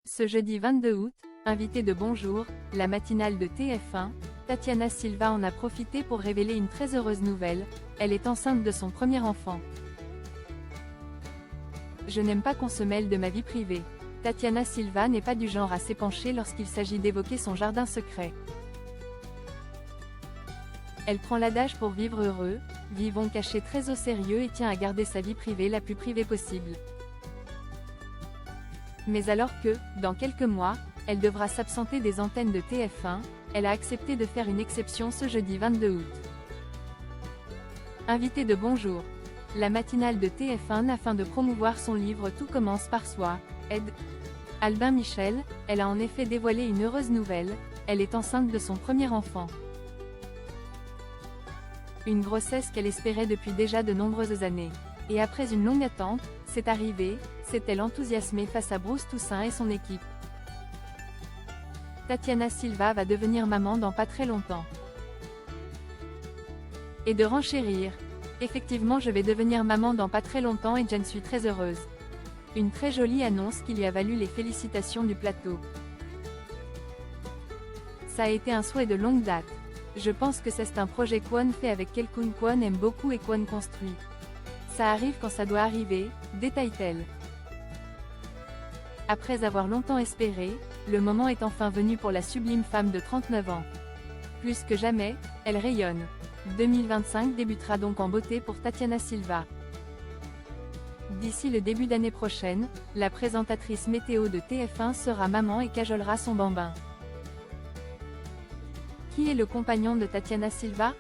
Ce jeudi 22 août, invitée de Bonjour, la matinale de TF1, Tatiana Silva en a profité pour révéler une très heureuse nouvelle, elle est enceinte de son premier enfant. Je n'aime pas qu'on se mêle de ma vie privée. Tatiana Silva n'est pas du genre à s'épancher lorsqu'il s'agit d'évoquer son jardin secret. Elle prend l'adage pour vivre heureux, vivons cachés très au sérieux et tient à garder sa vie privée la plus privée possible. Mais alors que, dans quelques mois, elle devra s'absenter des antennes de TF1, elle a accepté de faire une exception ce jeudi 22 août. Invitée de Bonjour, la matinale de TF1 afin de promouvoir son livre Tout commence par soi, aide Albin Michel, elle a en effet dévoilé une heureuse nouvelle, elle est enceinte de son premier enfant. Une grossesse qu'elle espérait depuis déjà de nombreuses années. Et après une longue attente, c'est arrivé, s'est-elle enthousiasmée face à Bruce Toussaint et son équipe. Tatiana Silva va devenir maman dans pas très longtemps. Et de renchérir. Effectivement, je vais devenir maman dans pas très longtemps et j'en suis très heureuse. Une très jolie annonce qui lui a valu les félicitations du plateau. Ça a été un souhait de longue date. Je pense que c'est un projet qu'Kwon fait avec quelqu'un Kwon aime beaucoup et Kwon construit. Ça arrive quand ça doit arriver, détaille-t-elle. Après avoir longtemps espéré, le moment est enfin venu pour la sublime femme de 39 ans. Plus que jamais, elle rayonne. 2025 débutera donc en beauté pour Tatiana Silva. D'ici le début d'année prochaine, la présentatrice météo de TF1 sera maman et cajolera son bambin. Qui est le compagnon de Tatiana Silva?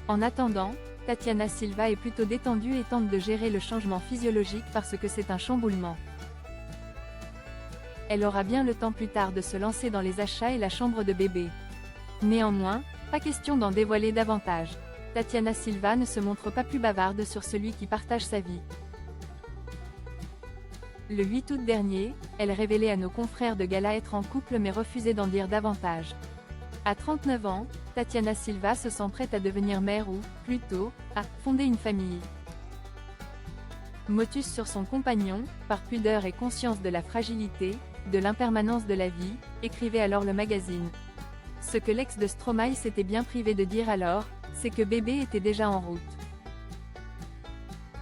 En attendant, Tatiana Silva est plutôt détendue et tente de gérer le changement physiologique parce que c'est un chamboulement. Elle aura bien le temps plus tard de se lancer dans les achats et la chambre de bébé. Néanmoins, pas question d'en dévoiler davantage. Tatiana Silva ne se montre pas plus bavarde sur celui qui partage sa vie. Le 8 août dernier, elle révélait à nos confrères de gala être en couple mais refusait d'en dire davantage. À 39 ans, Tatiana Silva se sent prête à devenir mère ou, plutôt, à fonder une famille. Motus sur son compagnon, par pudeur et conscience de la fragilité, de l'impermanence de la vie, écrivait alors le magazine. Ce que l'ex de Stromae s'était bien privé de dire alors, c'est que bébé était déjà en route.